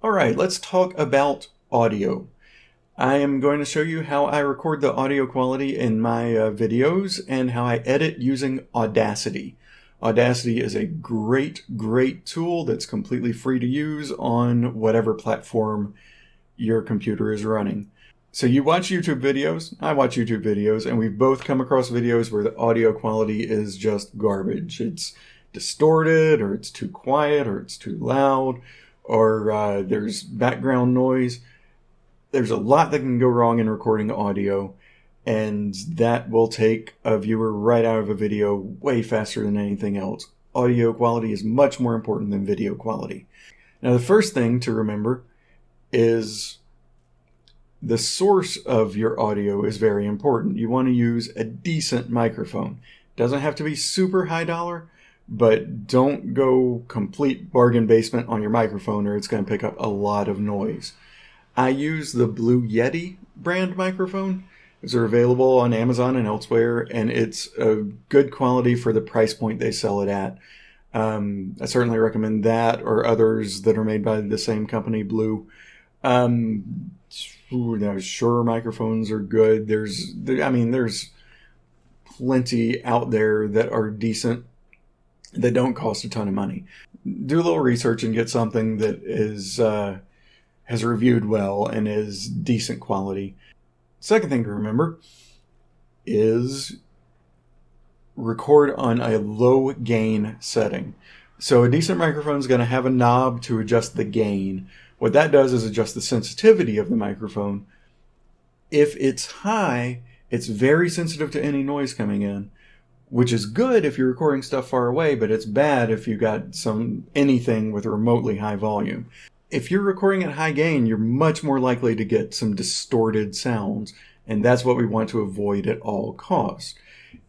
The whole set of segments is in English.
All right, let's talk about audio. I am going to show you how I record the audio quality in my videos and how I edit using Audacity. Audacity is a great tool that's completely free to use on whatever platform your computer is running. So you watch YouTube videos, I watch YouTube videos, and we've both come across videos where the audio quality is just garbage. It's distorted, or it's too quiet, or it's too loud, or there's background noise. There's a lot that can go wrong in recording audio, and that will take a viewer right out of a video way faster than anything else. Audio quality is much more important than video quality. Now, the first thing to remember is the source of your audio is very important. You want to use a decent microphone. It doesn't have to be super high dollar, but don't go complete bargain basement on your microphone or it's going to pick up a lot of noise. I use the Blue Yeti brand microphone. Those are available on Amazon and elsewhere, and it's a good quality for the price point they sell it at. I certainly recommend that or others that are made by the same company, Blue. Shure microphones are good. There's plenty out there that are decent, that don't cost a ton of money. Do a little research and get something that is has reviewed well and is decent quality. Second thing to remember is record on a low gain setting. So a decent microphone is going to have a knob to adjust the gain. What that does is adjust the sensitivity of the microphone. If it's high, it's very sensitive to any noise coming in, which is good if you're recording stuff far away, but it's bad if you got anything with a remotely high volume. If you're recording at high gain, you're much more likely to get some distorted sounds, and that's what we want to avoid at all costs.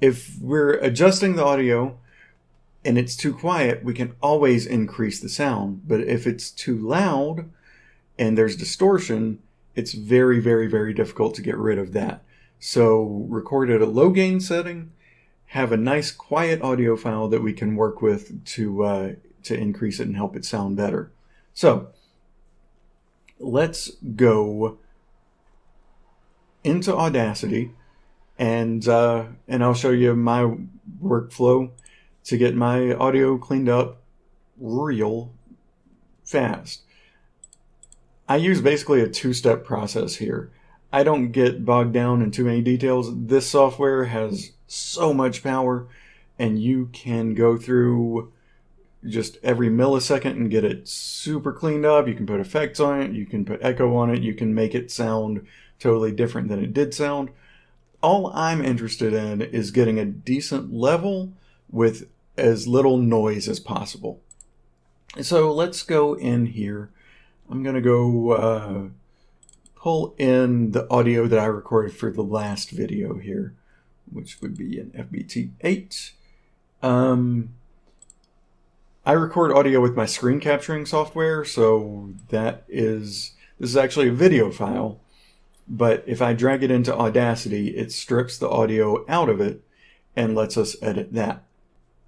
If we're adjusting the audio and it's too quiet, we can always increase the sound. But if it's too loud and there's distortion, it's very difficult to get rid of that. So record at a low gain setting, have a nice quiet audio file that we can work with to increase it and help it sound better. So let's go into Audacity and I'll show you my workflow to get my audio cleaned up real fast. I use basically a two-step process here. I don't get bogged down in too many details. This software has so much power, and you can go through just every millisecond and get it super cleaned up. You can put effects on it, you can put echo on it, you can make it sound totally different than it did sound. All I'm interested in is getting a decent level with as little noise as possible. So let's go in here. I'm going to go pull in the audio that I recorded for the last video here, which would be an FBT8. I record audio with my screen capturing software, so this is actually a video file, but if I drag it into Audacity, it strips the audio out of it and lets us edit that.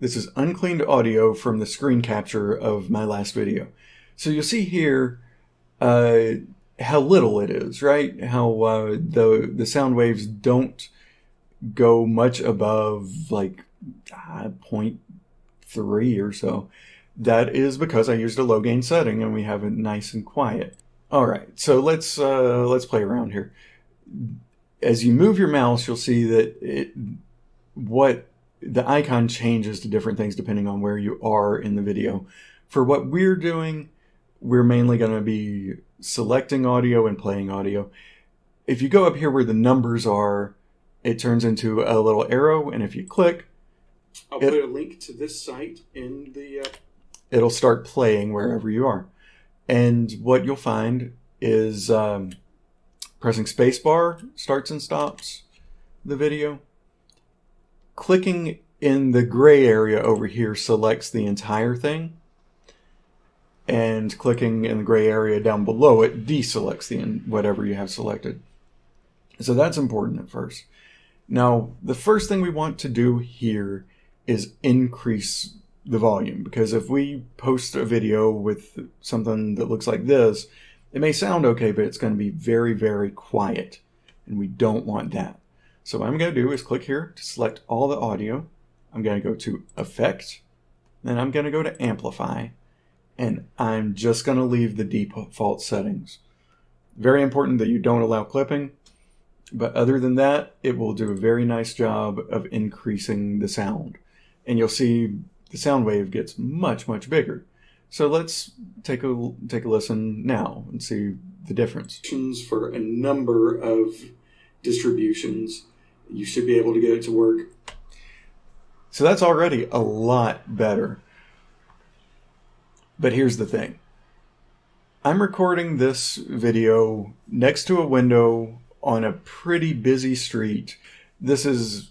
This is uncleaned audio from the screen capture of my last video. So you'll see here how little it is, right? How the sound waves don't go much above like 0.3 or so. That is because I used a low gain setting and we have it nice and quiet. All right, so let's play around here. As you move your mouse, you'll see that the icon changes to different things depending on where you are in the video. For what we're doing, we're mainly going to be selecting audio and playing audio. If you go up here where the numbers are, it turns into a little arrow, and if you click, I'll put a link to this site in the... it'll start playing wherever you are. And what you'll find is pressing spacebar starts and stops the video. Clicking in the gray area over here selects the entire thing. And clicking in the gray area down below it deselects whatever you have selected. So that's important at first. Now, the first thing we want to do here is increase the volume, because if we post a video with something that looks like this, it may sound okay, but it's going to be very, very quiet, and we don't want that. So what I'm going to do is click here to select all the audio. I'm going to go to Effect, then I'm going to go to Amplify, and I'm just going to leave the default settings. Very important that you don't allow clipping, but other than that, it will do a very nice job of increasing the sound. And you'll see the sound wave gets much, much bigger. So let's take a listen now and see the difference. For a number of distributions, you should be able to get it to work. So that's already a lot better. But here's the thing. I'm recording this video next to a window on a pretty busy street. This is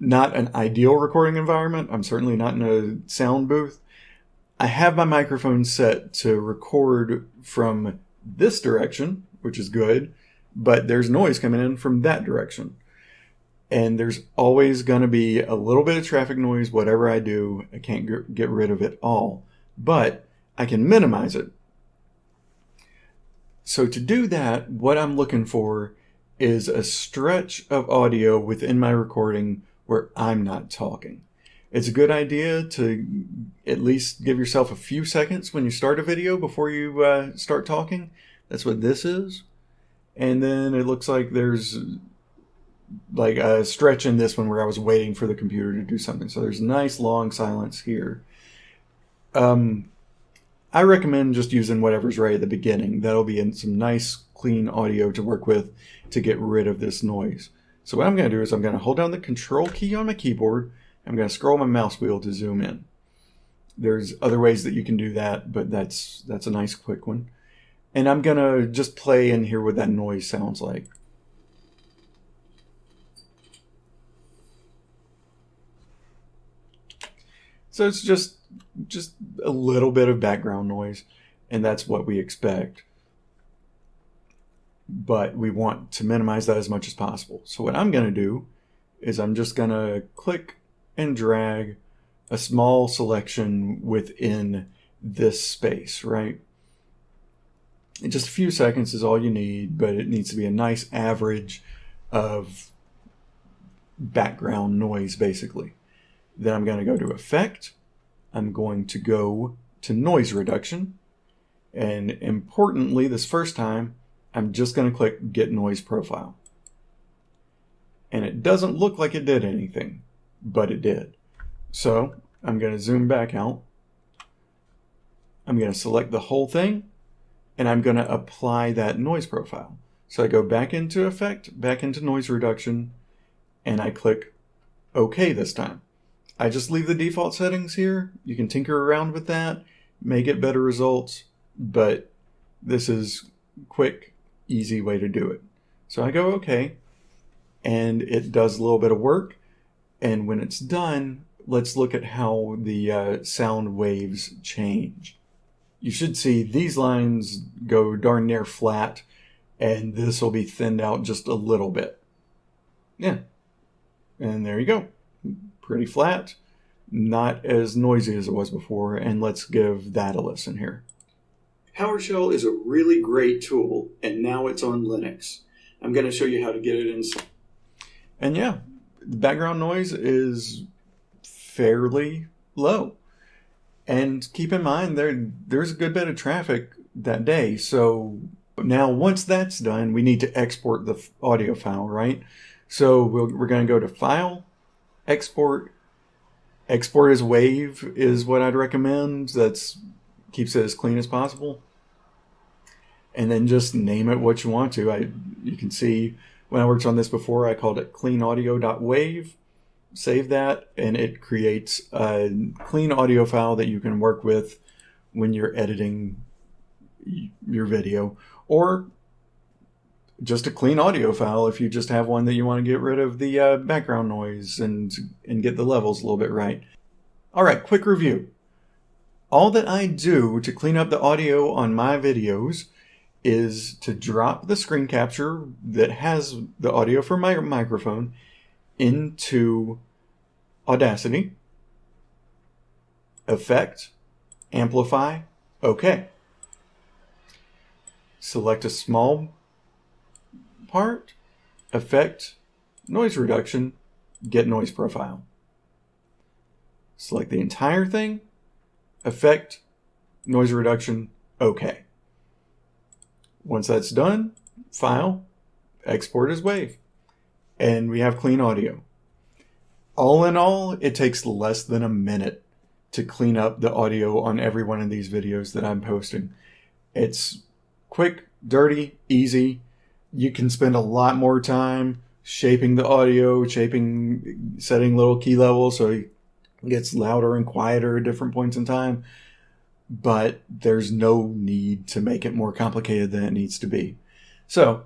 not an ideal recording environment. I'm certainly not in a sound booth. I have my microphone set to record from this direction, which is good, but there's noise coming in from that direction. And there's always going to be a little bit of traffic noise, whatever I do. I can't get rid of it all, but I can minimize it. So to do that, what I'm looking for is a stretch of audio within my recording where I'm not talking. It's a good idea to at least give yourself a few seconds when you start a video before you start talking. That's what this is. And then it looks like there's like a stretch in this one where I was waiting for the computer to do something. So there's a nice long silence here. I recommend just using whatever's right at the beginning. That'll be in some nice clean audio to work with to get rid of this noise. So what I'm going to do is I'm going to hold down the control key on my keyboard. I'm going to scroll my mouse wheel to zoom in. There's other ways that you can do that, but that's a nice quick one. And I'm going to just play and hear what that noise sounds like. So it's just a little bit of background noise, and that's what we expect. But we want to minimize that as much as possible. So what I'm going to do is I'm just going to click and drag a small selection within this space, right? And just a few seconds is all you need, but it needs to be a nice average of background noise, basically. Then I'm going to go to Effect. I'm going to go to Noise Reduction. And importantly, this first time, I'm just going to click Get Noise Profile. And it doesn't look like it did anything, but it did. So I'm going to zoom back out. I'm going to select the whole thing, and I'm going to apply that noise profile. So I go back into Effect, back into Noise Reduction, and I click OK this time. I just leave the default settings here. You can tinker around with that, may get better results, but this is quick, easy way to do it. So I go OK, and it does a little bit of work. And when it's done, let's look at how the sound waves change. You should see these lines go darn near flat, and this will be thinned out just a little bit. Yeah, and there you go. Pretty flat, not as noisy as it was before, and let's give that a listen here. PowerShell is a really great tool, and now it's on Linux. I'm going to show you how to get it installed. And yeah, the background noise is fairly low. And keep in mind, there's a good bit of traffic that day. So now once that's done, we need to export the audio file, right? So we're going to go to File, Export. Export as WAV is what I'd recommend. That's keeps it as clean as possible. And then just name it what you want to. You can see when I worked on this before, I called it cleanaudio.wav. Save that, and it creates a clean audio file that you can work with when you're editing your video, or just a clean audio file if you just have one that you want to get rid of the background noise and get the levels a little bit right. All right, quick review. All that I do to clean up the audio on my videos is to drop the screen capture that has the audio from my microphone into Audacity. Effect, Amplify, OK. Select a small part, Effect, Noise Reduction, Get Noise Profile. Select the entire thing, Effect, Noise Reduction, OK. Once that's done, File, Export as WAV. And we have clean audio. All in all, it takes less than a minute to clean up the audio on every one of these videos that I'm posting. It's quick, dirty, easy. You can spend a lot more time shaping the audio, setting little key levels so it gets louder and quieter at different points in time. But there's no need to make it more complicated than it needs to be. So,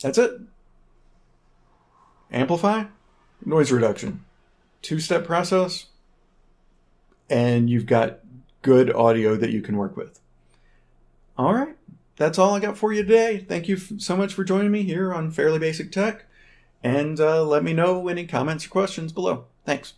that's it. Amplify, noise reduction. 2-step process, and you've got good audio that you can work with. All right, that's all I got for you today. Thank you so much for joining me here on Fairly Basic Tech, and let me know any comments or questions below. Thanks.